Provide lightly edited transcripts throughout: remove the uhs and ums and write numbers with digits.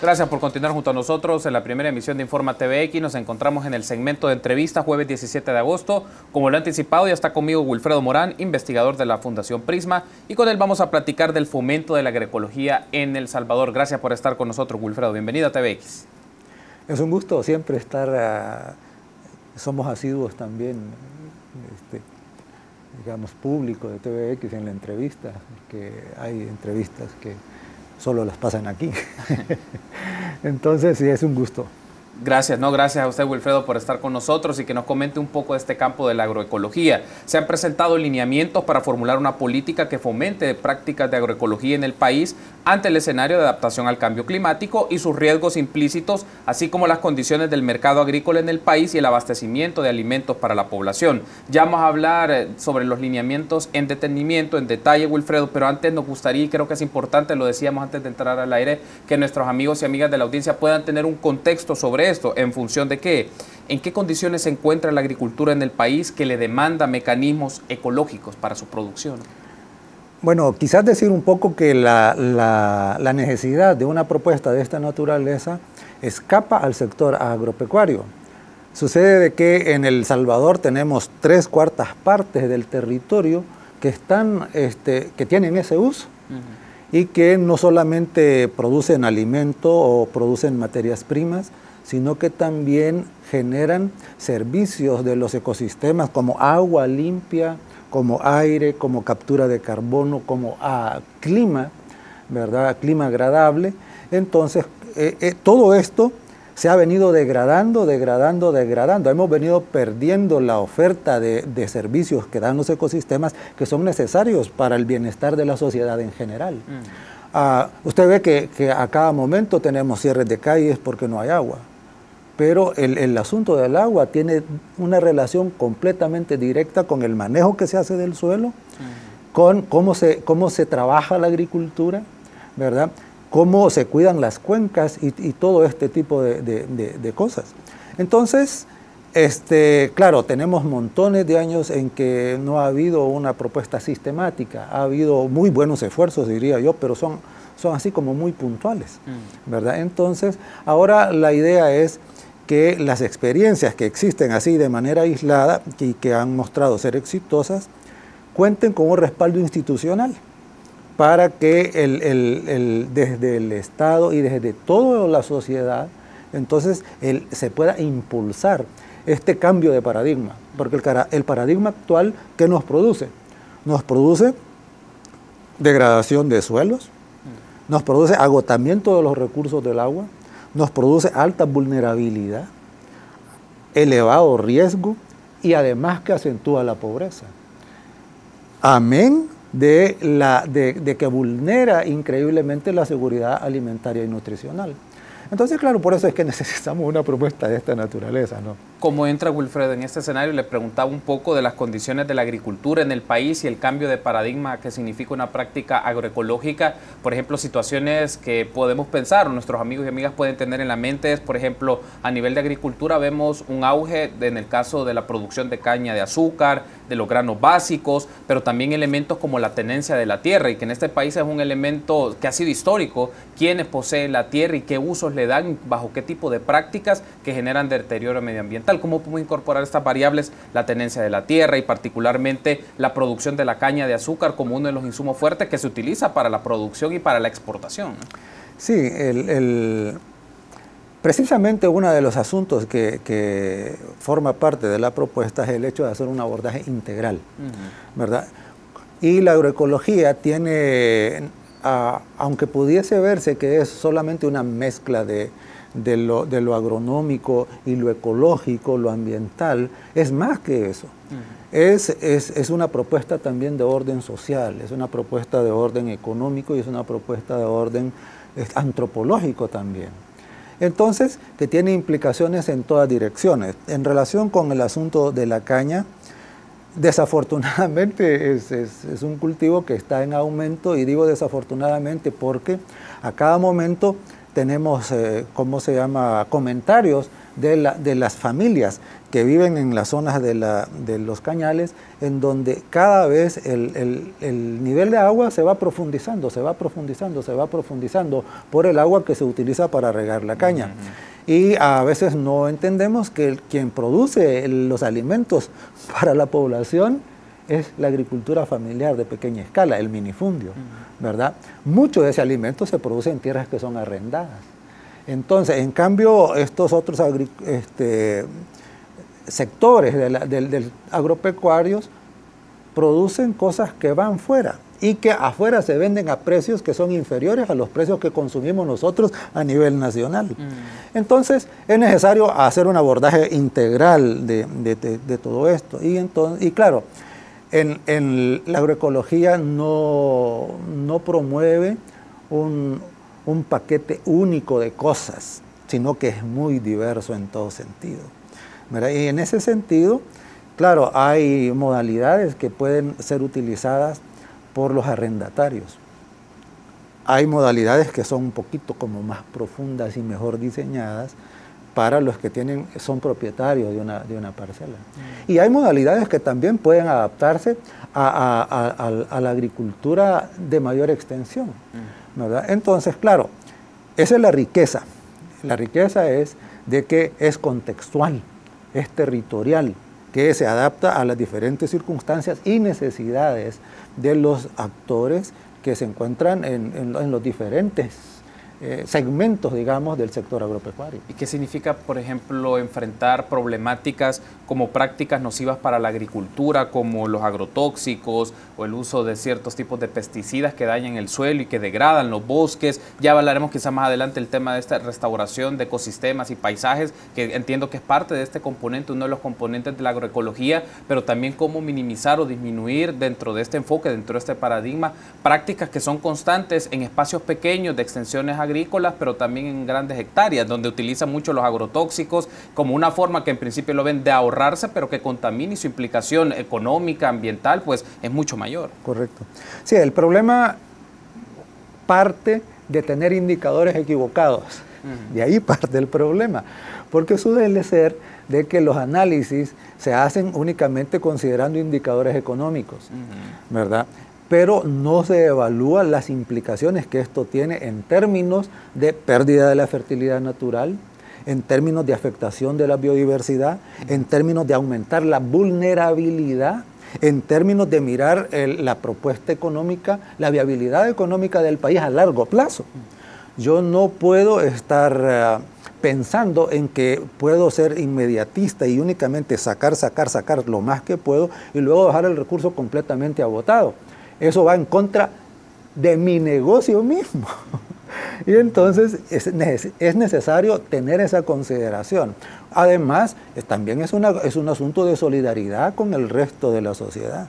Gracias por continuar junto a nosotros en la primera emisión de Informa TVX. Nos encontramos en el segmento de entrevistas, jueves 17 de agosto. Como lo he anticipado, ya está conmigo Wilfredo Morán, investigador de la Fundación Prisma, y con él vamos a platicar del fomento de la agroecología en El Salvador. Gracias por estar con nosotros, Wilfredo. Bienvenido a TVX. Es un gusto siempre estar, somos asiduos también, digamos, público de TVX en la entrevista, que hay entrevistas que solo las pasan aquí. Entonces, sí, es un gusto. Gracias, gracias a usted, Wilfredo, por estar con nosotros y que nos comente un poco de este campo de la agroecología. Se han presentado lineamientos para formular una política que fomente prácticas de agroecología en el país ante el escenario de adaptación al cambio climático y sus riesgos implícitos, así como las condiciones del mercado agrícola en el país y el abastecimiento de alimentos para la población. Ya vamos a hablar sobre los lineamientos en detenimiento, en detalle, Wilfredo, pero antes nos gustaría, y creo que es importante, lo decíamos antes de entrar al aire, que nuestros amigos y amigas de la audiencia puedan tener un contexto sobre esto, en función de qué, en qué condiciones se encuentra la agricultura en el país que le demanda mecanismos ecológicos para su producción. Bueno, quizás decir un poco que la necesidad de una propuesta de esta naturaleza escapa al sector agropecuario. Sucede de que en El Salvador tenemos 3/4 partes del territorio que están, que tienen ese uso. Y que no solamente producen alimento o producen materias primas, sino que también generan servicios de los ecosistemas como agua limpia, como aire, como captura de carbono, como clima, ¿verdad? Clima agradable. Entonces, todo esto se ha venido degradando. Hemos venido perdiendo la oferta de servicios que dan los ecosistemas que son necesarios para el bienestar de la sociedad en general. Usted ve que a cada momento tenemos cierres de calles porque no hay agua. Pero el asunto del agua tiene una relación completamente directa con el manejo que se hace del suelo, con cómo se trabaja la agricultura, ¿verdad? Cómo se cuidan las cuencas y todo este tipo de cosas. Entonces, claro, tenemos montones de años en que no ha habido una propuesta sistemática. Ha habido muy buenos esfuerzos, diría yo, pero son así como muy puntuales, ¿verdad? Entonces, ahora la idea es que las experiencias que existen así de manera aislada y que han mostrado ser exitosas, cuenten con un respaldo institucional para que desde el Estado y desde toda la sociedad, entonces se pueda impulsar este cambio de paradigma. Porque el paradigma actual, ¿qué nos produce? Nos produce degradación de suelos, nos produce agotamiento de los recursos del agua, nos produce alta vulnerabilidad, elevado riesgo y además que acentúa la pobreza. Amén de que vulnera increíblemente la seguridad alimentaria y nutricional. Entonces, claro, por eso es que necesitamos una propuesta de esta naturaleza, ¿no? ¿Cómo entra, Wilfredo, en este escenario? Le preguntaba un poco de las condiciones de la agricultura en el país y el cambio de paradigma que significa una práctica agroecológica. Por ejemplo, situaciones que podemos pensar, o nuestros amigos y amigas pueden tener en la mente, es, por ejemplo, a nivel de agricultura vemos un auge en el caso de la producción de caña de azúcar, de los granos básicos, pero también elementos como la tenencia de la tierra, y que en este país es un elemento que ha sido histórico, quiénes poseen la tierra y qué usos le dan, bajo qué tipo de prácticas que generan deterioro medioambiental. ¿Cómo podemos incorporar estas variables, la tenencia de la tierra y particularmente la producción de la caña de azúcar como uno de los insumos fuertes que se utiliza para la producción y para la exportación? Sí, precisamente uno de los asuntos que forma parte de la propuesta es el hecho de hacer un abordaje integral, ¿verdad? Y la agroecología tiene, aunque pudiese verse que es solamente una mezcla de lo agronómico y lo ecológico, lo ambiental, es más que eso. Es una propuesta también de orden social, es una propuesta de orden económico y es una propuesta de orden antropológico también. Entonces, que tiene implicaciones en todas direcciones. En relación con el asunto de la caña, desafortunadamente es un cultivo que está en aumento, y digo desafortunadamente porque a cada momento tenemos, comentarios de las familias que viven en las zonas de los cañales, en donde cada vez el nivel de agua se va profundizando, se va profundizando, se va profundizando por el agua que se utiliza para regar la caña. Y a veces no entendemos que quien produce los alimentos para la población es la agricultura familiar de pequeña escala, el minifundio, ¿verdad? Mucho de ese alimento se produce en tierras que son arrendadas. Entonces, en cambio, estos otros sectores del agropecuarios producen cosas que van fuera y que afuera se venden a precios que son inferiores a los precios que consumimos nosotros a nivel nacional. Entonces, es necesario hacer un abordaje integral de todo esto. Y claro, en la agroecología no promueve un paquete único de cosas, sino que es muy diverso en todo sentido, ¿verdad? Y en ese sentido, claro, hay modalidades que pueden ser utilizadas por los arrendatarios. Hay modalidades que son un poquito como más profundas y mejor diseñadas para los que son propietarios de una parcela. Y hay modalidades que también pueden adaptarse a la agricultura de mayor extensión, ¿verdad? Entonces, claro, esa es la riqueza. La riqueza es de que es contextual, es territorial, que se adapta a las diferentes circunstancias y necesidades de los actores que se encuentran en los diferentes segmentos, digamos, del sector agropecuario. ¿Y qué significa, por ejemplo, enfrentar problemáticas como prácticas nocivas para la agricultura, como los agrotóxicos o el uso de ciertos tipos de pesticidas que dañan el suelo y que degradan los bosques? Ya hablaremos quizá más adelante el tema de esta restauración de ecosistemas y paisajes, que entiendo que es parte de este componente, uno de los componentes de la agroecología, pero también cómo minimizar o disminuir dentro de este enfoque, dentro de este paradigma, prácticas que son constantes en espacios pequeños de extensiones agrícolas, pero también en grandes hectáreas, donde utilizan mucho los agrotóxicos como una forma que en principio lo ven de ahorrarse, pero que contamina, y su implicación económica, ambiental, pues es mucho mayor. Correcto. Sí, el problema parte de tener indicadores equivocados. De ahí parte el problema, porque suele ser de que los análisis se hacen únicamente considerando indicadores económicos, ¿verdad? Pero no se evalúan las implicaciones que esto tiene en términos de pérdida de la fertilidad natural, en términos de afectación de la biodiversidad, en términos de aumentar la vulnerabilidad, en términos de mirar la propuesta económica, la viabilidad económica del país a largo plazo. Yo no puedo estar pensando en que puedo ser inmediatista y únicamente sacar lo más que puedo y luego dejar el recurso completamente agotado. Eso va en contra de mi negocio mismo. Y entonces es necesario tener esa consideración. Además, también es un asunto de solidaridad con el resto de la sociedad.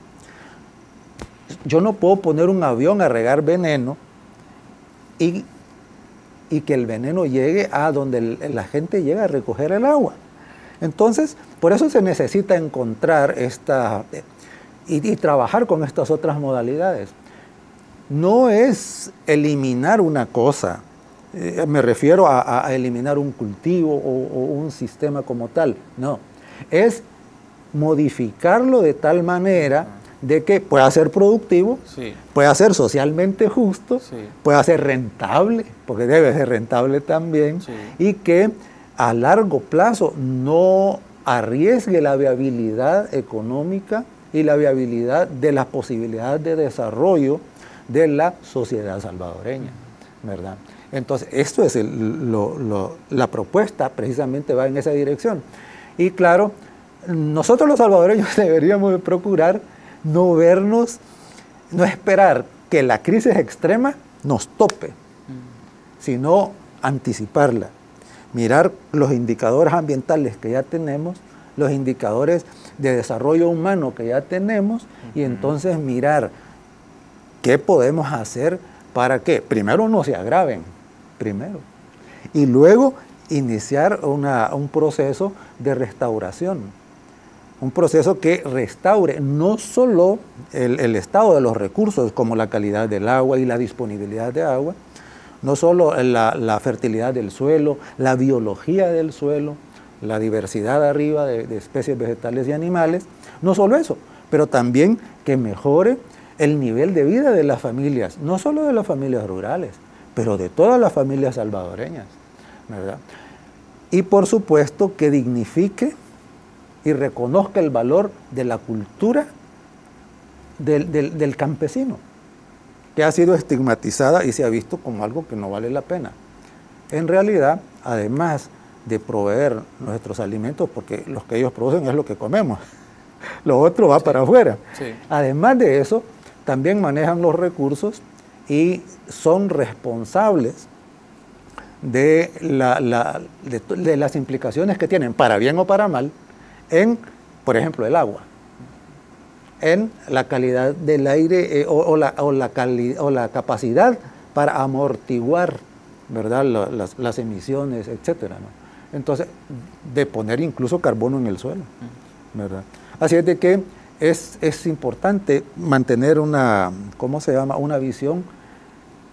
Yo no puedo poner un avión a regar veneno y que el veneno llegue a donde la gente llega a recoger el agua. Entonces, por eso se necesita encontrar y trabajar con estas otras modalidades. No es eliminar una cosa, me refiero a eliminar un cultivo o un sistema como tal, no. Es modificarlo de tal manera de que pueda ser productivo, sí, pueda ser socialmente justo, sí, pueda ser rentable, porque debe ser rentable también, sí, y que a largo plazo no arriesgue la viabilidad económica y la viabilidad de las posibilidades de desarrollo de la sociedad salvadoreña, ¿verdad? Entonces, esto es la propuesta, precisamente va en esa dirección. Y claro, nosotros los salvadoreños deberíamos procurar no esperar que la crisis extrema nos tope, sino anticiparla. Mirar los indicadores ambientales que ya tenemos, los indicadores de desarrollo humano que ya tenemos, y entonces mirar qué podemos hacer para que primero no se agraven, y luego iniciar un proceso de restauración, un proceso que restaure no solo el estado de los recursos, como la calidad del agua y la disponibilidad de agua, no solo la fertilidad del suelo, la biología del suelo, la diversidad arriba de especies vegetales y animales. No solo eso, pero también que mejore el nivel de vida de las familias, no solo de las familias rurales, pero de todas las familias salvadoreñas, ¿verdad? Y por supuesto que dignifique y reconozca el valor de la cultura del campesino, que ha sido estigmatizada y se ha visto como algo que no vale la pena. En realidad, además de proveer nuestros alimentos, porque los que ellos producen es lo que comemos, lo otro va para afuera. Sí. Además de eso, también manejan los recursos y son responsables de las implicaciones que tienen, para bien o para mal, en, por ejemplo, el agua, en la calidad del aire o la capacidad para amortiguar, ¿verdad?, las emisiones, etcétera, ¿no? Entonces, de poner incluso carbono en el suelo, ¿verdad? Así es de que es importante mantener una visión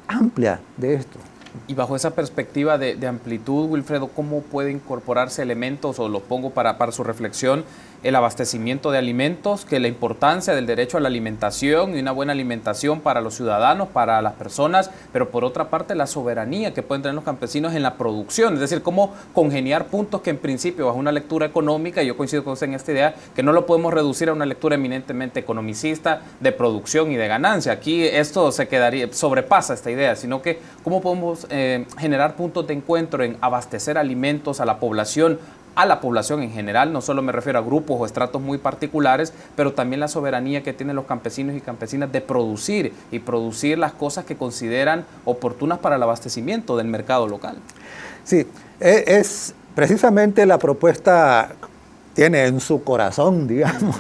amplia de esto. Y bajo esa perspectiva de amplitud, Wilfredo, ¿cómo puede incorporarse elementos, o lo pongo para su reflexión, el abastecimiento de alimentos, que la importancia del derecho a la alimentación y una buena alimentación para los ciudadanos, para las personas, pero por otra parte la soberanía que pueden tener los campesinos en la producción? Es decir, cómo congeniar puntos que en principio bajo una lectura económica, y yo coincido con usted en esta idea, que no lo podemos reducir a una lectura eminentemente economicista de producción y de ganancia. Aquí esto sobrepasa esta idea, sino que cómo podemos generar puntos de encuentro en abastecer alimentos a la población en general. No solo me refiero a grupos o estratos muy particulares, pero también la soberanía que tienen los campesinos y campesinas de producir las cosas que consideran oportunas para el abastecimiento del mercado local. Sí, es precisamente la propuesta, tiene en su corazón, digamos,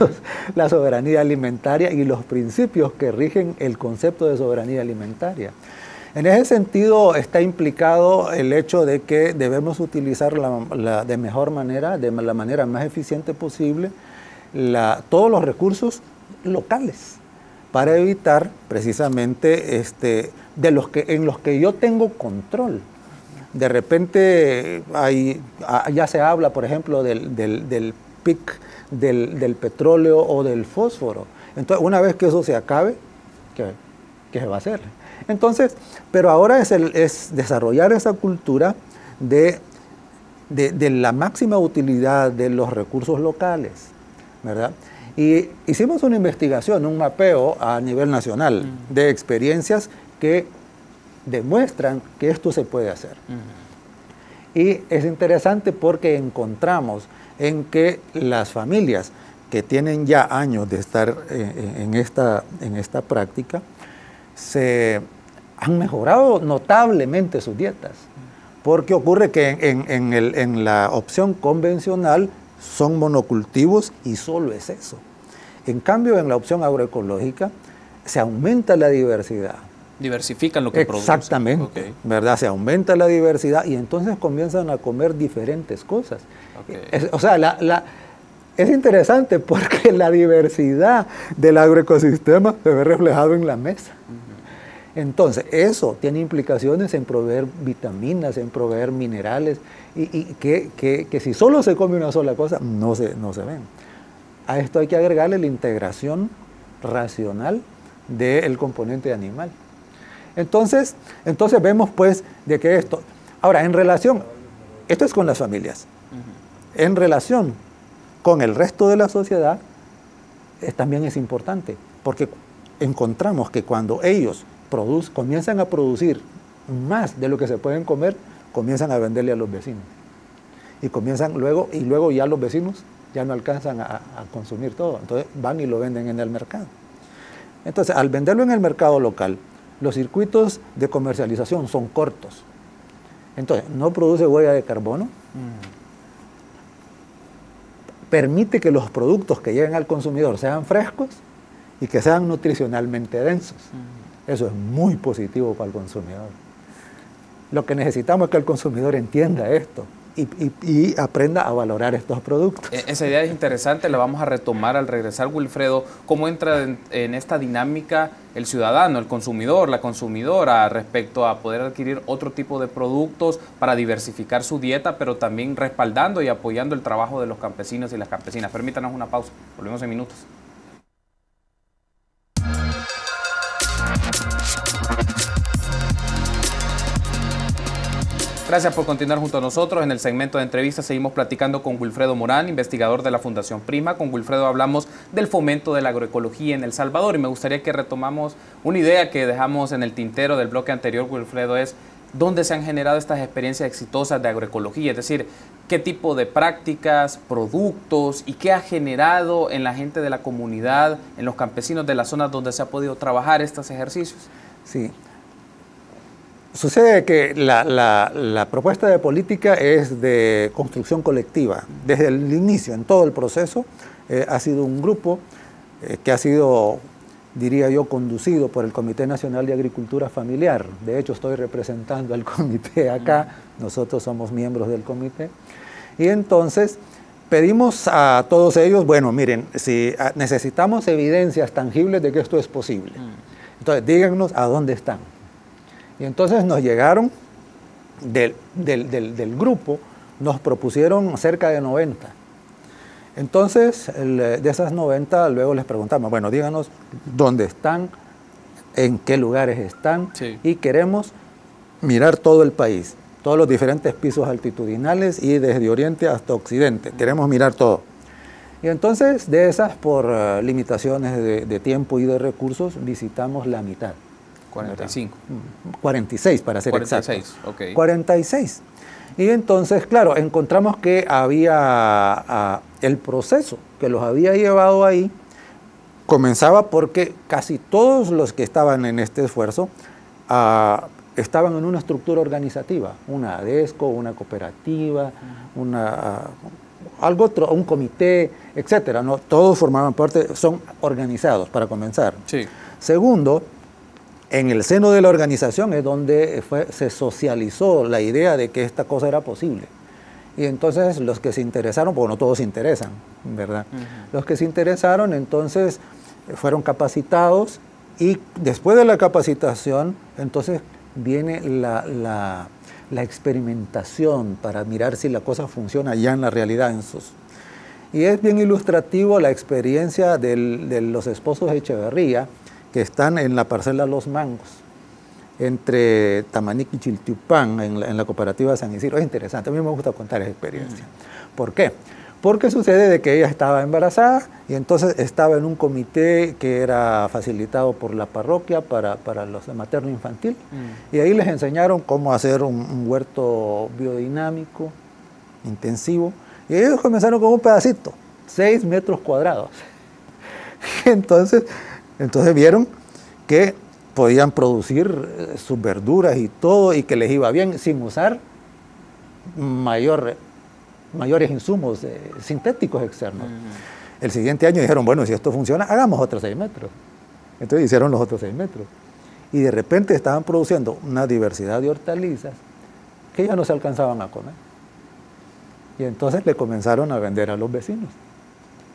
la soberanía alimentaria y los principios que rigen el concepto de soberanía alimentaria. En ese sentido está implicado el hecho de que debemos utilizar de mejor manera, de la manera más eficiente posible, todos los recursos locales, para evitar precisamente en los que yo tengo control. De repente ya se habla, por ejemplo, del PIC, del petróleo o del fósforo. Entonces, una vez que eso se acabe, ¿qué se va a hacer? Entonces, pero ahora es desarrollar esa cultura de la máxima utilidad de los recursos locales, ¿verdad? Y hicimos una investigación, un mapeo a nivel nacional de experiencias que demuestran que esto se puede hacer. Y es interesante porque encontramos en que las familias que tienen ya años de estar en esta práctica, se han mejorado notablemente sus dietas, porque ocurre que en la opción convencional son monocultivos y solo es eso. En cambio, en la opción agroecológica se aumenta la diversidad. Diversifican lo que producen. Exactamente, okay. ¿Verdad? Se aumenta la diversidad y entonces comienzan a comer diferentes cosas. Okay. O sea, es interesante porque la diversidad del agroecosistema se ve reflejado en la mesa. Entonces, eso tiene implicaciones en proveer vitaminas, en proveer minerales, y que si solo se come una sola cosa, no se ven. A esto hay que agregarle la integración racional del componente animal. Entonces vemos pues de que esto... Ahora, esto es con las familias. En relación con el resto de la sociedad, también es importante, porque encontramos que cuando ellos comienzan a producir más de lo que se pueden comer, comienzan a venderle a los vecinos. Y luego ya los vecinos ya no alcanzan a consumir todo. Entonces van y lo venden en el mercado. Entonces, al venderlo en el mercado local, los circuitos de comercialización son cortos. Entonces, no produce huella de carbono. Permite que los productos que lleguen al consumidor sean frescos y que sean nutricionalmente densos. Eso es muy positivo para el consumidor. Lo que necesitamos es que el consumidor entienda esto, y aprenda a valorar estos productos. Esa idea es interesante, la vamos a retomar al regresar, Wilfredo. ¿Cómo entra en esta dinámica el ciudadano, el consumidor, la consumidora respecto a poder adquirir otro tipo de productos para diversificar su dieta, pero también respaldando y apoyando el trabajo de los campesinos y las campesinas? Permítanos una pausa, volvemos en minutos. Gracias por continuar junto a nosotros. En el segmento de entrevistas seguimos platicando con Wilfredo Morán, investigador de la Fundación Prima. Con Wilfredo hablamos del fomento de la agroecología en El Salvador y me gustaría que retomamos una idea que dejamos en el tintero del bloque anterior, Wilfredo, es dónde se han generado estas experiencias exitosas de agroecología, es decir, qué tipo de prácticas, productos y qué ha generado en la gente de la comunidad, en los campesinos de las zonas donde se ha podido trabajar estos ejercicios. Sí. Sucede que la propuesta de política es de construcción colectiva. Desde el inicio, en todo el proceso, ha sido un grupo que ha sido, diría yo, conducido por el Comité Nacional de Agricultura Familiar. De hecho, estoy representando al comité acá, nosotros somos miembros del comité. Y entonces pedimos a todos ellos, bueno, miren, si necesitamos evidencias tangibles de que esto es posible, entonces díganos a dónde están. Y entonces nos llegaron del grupo, nos propusieron cerca de 90. Entonces, de esas 90, luego les preguntamos, bueno, díganos dónde están, en qué lugares están, sí. Y queremos mirar todo el país, todos los diferentes pisos altitudinales y desde oriente hasta occidente, queremos mirar todo. Y entonces, de esas, por limitaciones de tiempo y de recursos, visitamos la mitad. 45. 46 para ser 46, exacto. Okay. 46. Y entonces, claro, encontramos que había el proceso que los había llevado ahí, comenzaba porque casi todos los que estaban en este esfuerzo estaban en una estructura organizativa, una ADESCO, una cooperativa, algo otro, un comité, etcétera, ¿no? Todos formaban parte, son organizados para comenzar. Sí. Segundo, en el seno de la organización es donde se socializó la idea de que esta cosa era posible. Y entonces los que se interesaron, porque no todos se interesan, ¿verdad? Los que se interesaron entonces fueron capacitados y después de la capacitación entonces viene la experimentación para mirar si la cosa funciona ya en la realidad. Y es bien ilustrativo la experiencia de los esposos Echeverría, que están en la parcela Los Mangos, entre Tamanic y Chiltiupán, en la cooperativa de San Isidro. Es interesante, a mí me gusta contar esa experiencia. ¿Por qué? Porque sucede de que ella estaba embarazada y entonces estaba en un comité que era facilitado por la parroquia para los de materno-infantil. Y ahí les enseñaron cómo hacer un huerto biodinámico, intensivo. Y ellos comenzaron con un pedacito, 6 metros cuadrados. Entonces vieron que podían producir sus verduras y todo y que les iba bien sin usar mayores insumos sintéticos externos. El siguiente año dijeron, bueno, si esto funciona, hagamos otros 6 metros. Entonces hicieron los otros 6 metros. Y de repente estaban produciendo una diversidad de hortalizas que ya no se alcanzaban a comer. Y entonces le comenzaron a vender a los vecinos,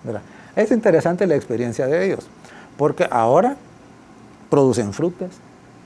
¿verdad? Es interesante la experiencia de ellos, porque ahora producen frutas,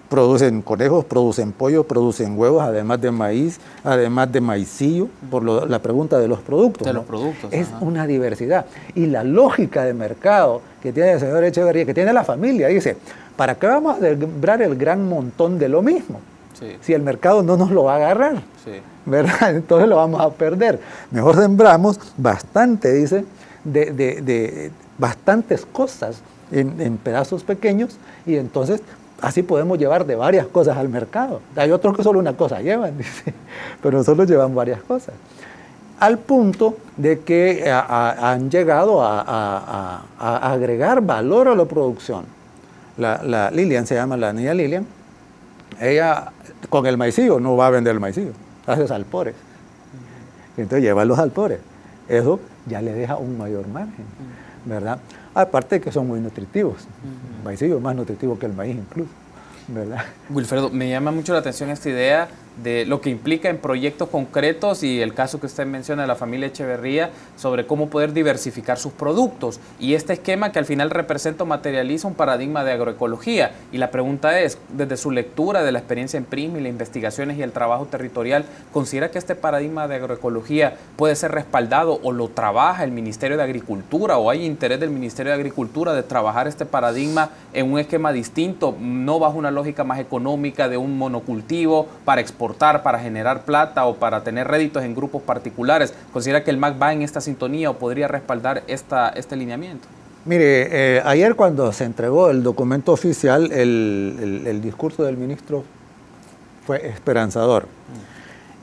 producen conejos, producen pollo, producen huevos, además de maíz, además de maicillo, por la pregunta de los productos. De ¿no? los productos. Es una diversidad. Y la lógica de mercado que tiene el señor Echeverría, que tiene la familia, dice, ¿para qué vamos a sembrar el gran montón de lo mismo? Sí. Si el mercado no nos lo va a agarrar, sí. ¿Verdad? Entonces lo vamos a perder. Mejor sembramos bastante, dice, de bastantes cosas en pedazos pequeños y entonces así podemos llevar de varias cosas al mercado. Hay otros que solo una cosa llevan, dice, pero nosotros llevamos varias cosas. Al punto de que han llegado a agregar valor a la producción. La Lilian, se llama la niña Lilian, ella con el maicillo no va a vender el maicillo, hace salpores. Entonces lleva los salpores. Eso ya le deja un mayor margen, ¿verdad? Aparte de que son muy nutritivos. El maicillo es más nutritivo que el maíz incluso, ¿verdad? Wilfredo, me llama mucho la atención esta idea de lo que implica en proyectos concretos y el caso que usted menciona de la familia Echeverría sobre cómo poder diversificar sus productos y este esquema que al final representa o materializa un paradigma de agroecología. Y la pregunta es, desde su lectura de la experiencia en PRISM y las investigaciones y el trabajo territorial, ¿considera que este paradigma de agroecología puede ser respaldado o lo trabaja el Ministerio de Agricultura o hay interés del Ministerio de Agricultura de trabajar este paradigma en un esquema distinto, no bajo una lógica más económica de un monocultivo para exportar, para generar plata o para tener réditos en grupos particulares? ¿Considera que el MAC va en esta sintonía o podría respaldar este lineamiento? Mire, ayer cuando se entregó el documento oficial, el discurso del ministro fue esperanzador.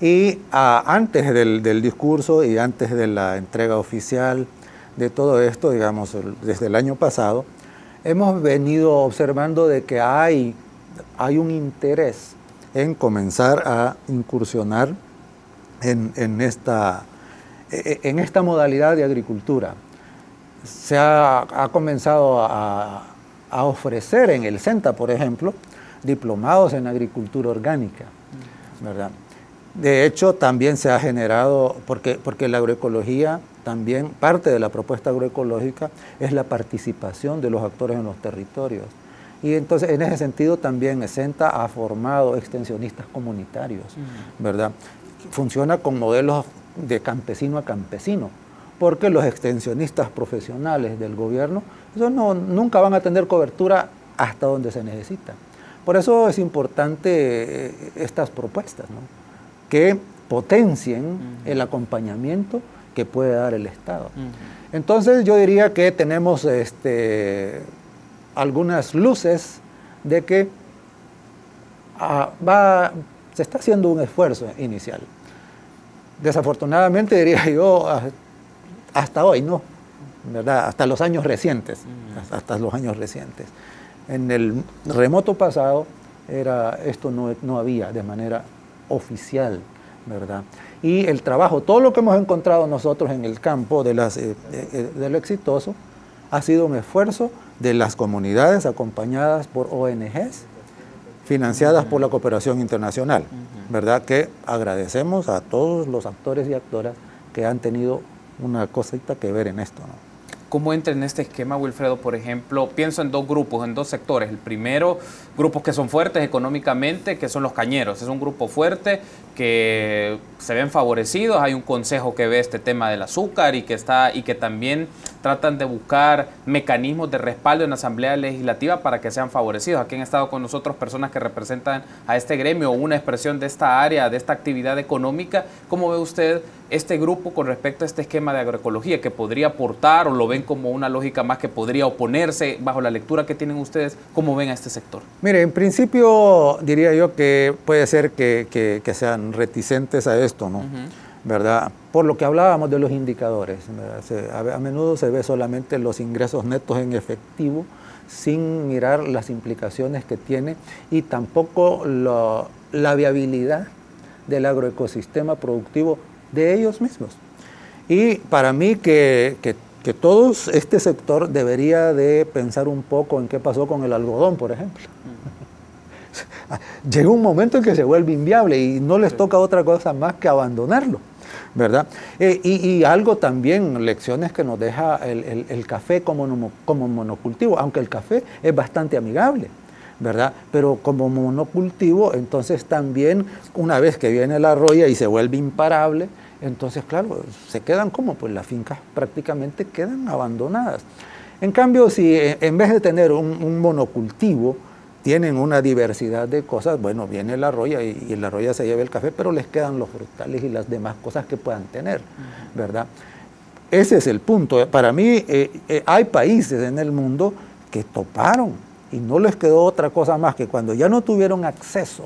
Y antes del discurso y antes de la entrega oficial de todo esto, digamos, desde el año pasado, hemos venido observando de que hay un interés en comenzar a incursionar en esta modalidad de agricultura. Se ha comenzado a ofrecer en el CENTA, por ejemplo, diplomados en agricultura orgánica, ¿verdad? De hecho, también se ha generado, porque la agroecología también, parte de la propuesta agroecológica es la participación de los actores en los territorios. Y entonces, en ese sentido, también CENTA ha formado extensionistas comunitarios, ¿verdad? Funciona con modelos de campesino a campesino, porque los extensionistas profesionales del gobierno, esos nunca van a tener cobertura hasta donde se necesita. Por eso es importante estas propuestas, ¿no?, que potencien el acompañamiento que puede dar el Estado. Entonces, yo diría que tenemos algunas luces de que se está haciendo un esfuerzo inicial. Desafortunadamente, diría yo, hasta hoy, ¿no? ¿Verdad? Hasta los años recientes. Hasta los años recientes. En el remoto pasado, esto no había de manera oficial, ¿verdad? Y el trabajo, todo lo que hemos encontrado nosotros en el campo de lo exitoso, ha sido un esfuerzo de las comunidades acompañadas por ONGs, financiadas por la cooperación internacional, ¿verdad? Que agradecemos a todos los actores y actoras que han tenido una cosita que ver en esto, ¿no? ¿Cómo entra en este esquema, Wilfredo? Por ejemplo, pienso en dos grupos, en dos sectores. El primero, grupos que son fuertes económicamente, que son los cañeros. Es un grupo fuerte que se ven favorecidos. Hay un consejo que ve este tema del azúcar y que también tratan de buscar mecanismos de respaldo en la Asamblea Legislativa para que sean favorecidos. Aquí han estado con nosotros personas que representan a este gremio, una expresión de esta área, de esta actividad económica. ¿Cómo ve usted este grupo con respecto a este esquema de agroecología que podría aportar o lo ven como una lógica más que podría oponerse bajo la lectura que tienen ustedes? ¿Cómo ven a este sector? Mire, en principio diría yo que puede ser que sean reticentes a esto, ¿no? ¿Verdad? Por lo que hablábamos de los indicadores, ¿verdad? A menudo se ve solamente los ingresos netos en efectivo sin mirar las implicaciones que tiene y tampoco la viabilidad del agroecosistema productivo de ellos mismos. Y para mí que todo este sector debería de pensar un poco en qué pasó con el algodón, por ejemplo. Llega un momento en que se vuelve inviable y no les toca otra cosa más que abandonarlo, ¿verdad? Y algo también, lecciones que nos deja el café como monocultivo, aunque el café es bastante amigable, ¿verdad? Pero como monocultivo, entonces también una vez que viene la roya y se vuelve imparable, entonces claro, se quedan como, pues las fincas prácticamente quedan abandonadas. En cambio, si en vez de tener un monocultivo, tienen una diversidad de cosas, bueno, viene la roya y la roya se lleva el café, pero les quedan los frutales y las demás cosas que puedan tener, ¿verdad? Ese es el punto. Para mí, hay países en el mundo que toparon y no les quedó otra cosa más que cuando ya no tuvieron acceso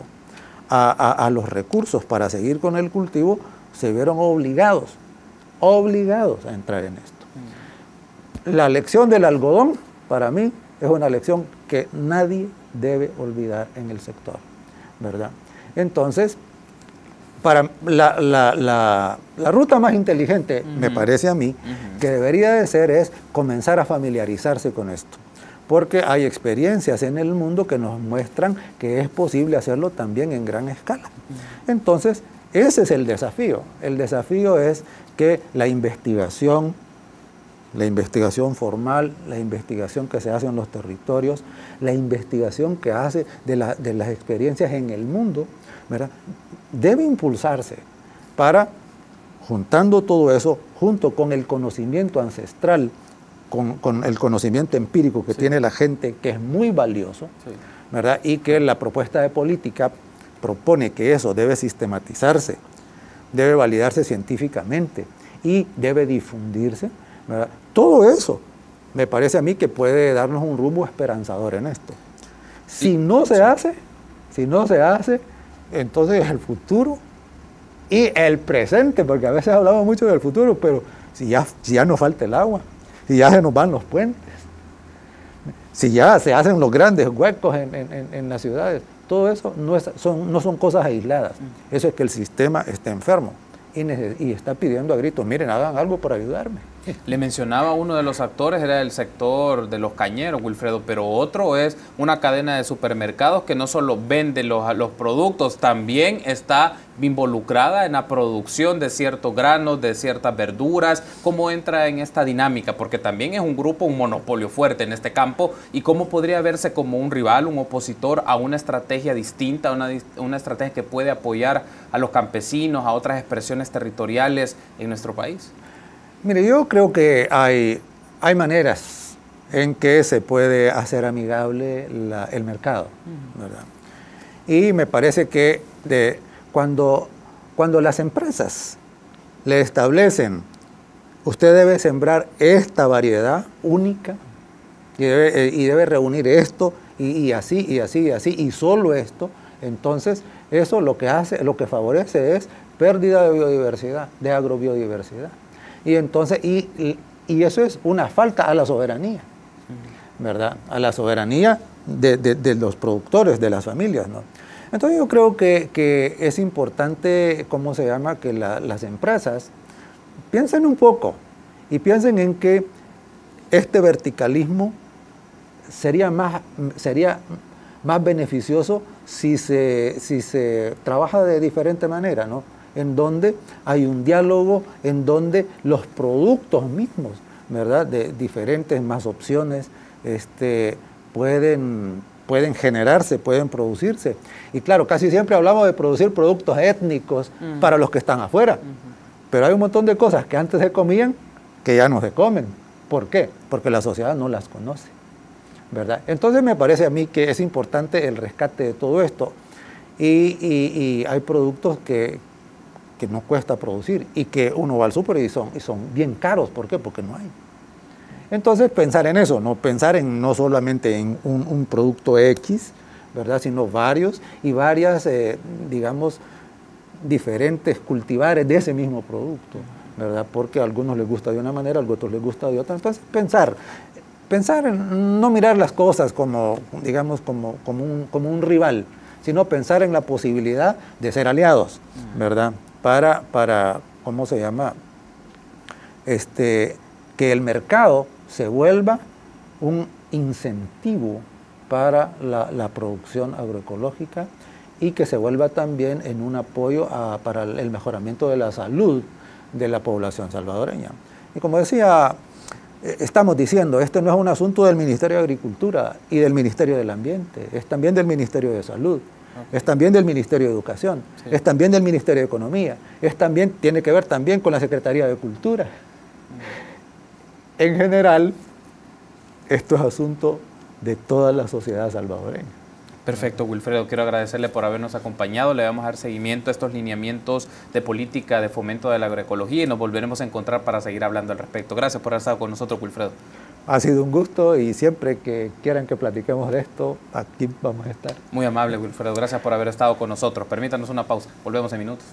a los recursos para seguir con el cultivo, se vieron obligados a entrar en esto. La lección del algodón, para mí, es una lección que nadie debe olvidar en el sector, ¿verdad? Entonces, para la ruta más inteligente, me parece a mí, que debería de ser es comenzar a familiarizarse con esto. porque hay experiencias en el mundo que nos muestran que es posible hacerlo también en gran escala. Entonces, ese es el desafío. El desafío es que la investigación formal, la investigación que se hace en los territorios, la investigación que hace de las experiencias en el mundo, ¿verdad?, debe impulsarse para, juntando todo eso, junto con el conocimiento ancestral, con el conocimiento empírico que tiene la gente, que es muy valioso, ¿verdad?, y que la propuesta de política propone que eso debe sistematizarse, debe validarse científicamente y debe difundirse, ¿verdad? Todo eso me parece a mí que puede darnos un rumbo esperanzador en esto. Si no se hace, entonces el futuro y el presente, porque a veces hablamos mucho del futuro, pero si ya nos falta el agua, si ya se nos van los puentes, si ya se hacen los grandes huecos en las ciudades, todo eso no son cosas aisladas. Eso es que el sistema está enfermo y está pidiendo a gritos, miren, hagan algo para ayudarme. Le mencionaba uno de los actores, era el sector de los cañeros, Wilfredo, pero otro es una cadena de supermercados que no solo vende los productos, también está involucrada en la producción de ciertos granos, de ciertas verduras. ¿Cómo entra en esta dinámica? Porque también es un grupo, un monopolio fuerte en este campo, y cómo podría verse como un rival, un opositor a una estrategia distinta, una estrategia que puede apoyar a los campesinos, a otras expresiones territoriales en nuestro país. Mire, yo creo que hay maneras en que se puede hacer amigable el mercado, ¿verdad? Y me parece que cuando las empresas le establecen, usted debe sembrar esta variedad única y debe reunir esto y así, y solo esto, entonces eso lo que favorece es pérdida de biodiversidad, de agrobiodiversidad. Y entonces, y eso es una falta a la soberanía, ¿verdad? A la soberanía de los productores, de las familias, ¿no? Entonces yo creo que es importante, ¿cómo se llama?, que las empresas piensen un poco y piensen en que este verticalismo sería más beneficioso si se trabaja de diferente manera, ¿no? En donde hay un diálogo, en donde los productos mismos, ¿verdad?, de diferentes más opciones, pueden generarse, pueden producirse. Y claro, casi siempre hablamos de producir productos étnicos para los que están afuera, pero hay un montón de cosas que antes se comían que ya no se comen. ¿Por qué? Porque la sociedad no las conoce, ¿verdad? Entonces me parece a mí que es importante el rescate de todo esto, y hay productos que no cuesta producir y que uno va al súper y son bien caros. ¿Por qué? Porque no hay. Entonces pensar en eso, no pensar no solamente en un producto X, ¿verdad?, sino varios y varias, digamos, diferentes cultivares de ese mismo producto, ¿verdad?, porque a algunos les gusta de una manera, a otros les gusta de otra. Entonces pensar en no mirar las cosas como, digamos, como un rival, sino pensar en la posibilidad de ser aliados, ¿verdad?, para ¿cómo se llama?, que el mercado se vuelva un incentivo para la producción agroecológica y que se vuelva también en un apoyo para el mejoramiento de la salud de la población salvadoreña. Y como decía, estamos diciendo, este no es un asunto del Ministerio de Agricultura y del Ministerio del Ambiente, es también del Ministerio de Salud. Okay. Es también del Ministerio de Educación, sí, es también del Ministerio de Economía, tiene que ver también con la Secretaría de Cultura. En general, esto es asunto de toda la sociedad salvadoreña. Perfecto, Wilfredo, quiero agradecerle por habernos acompañado. Le vamos a dar seguimiento a estos lineamientos de política de fomento de la agroecología y nos volveremos a encontrar para seguir hablando al respecto. Gracias por haber estado con nosotros, Wilfredo. Ha sido un gusto y siempre que quieran que platiquemos de esto, aquí vamos a estar. Muy amable, Wilfredo. Gracias por haber estado con nosotros. Permítanos una pausa. Volvemos en minutos.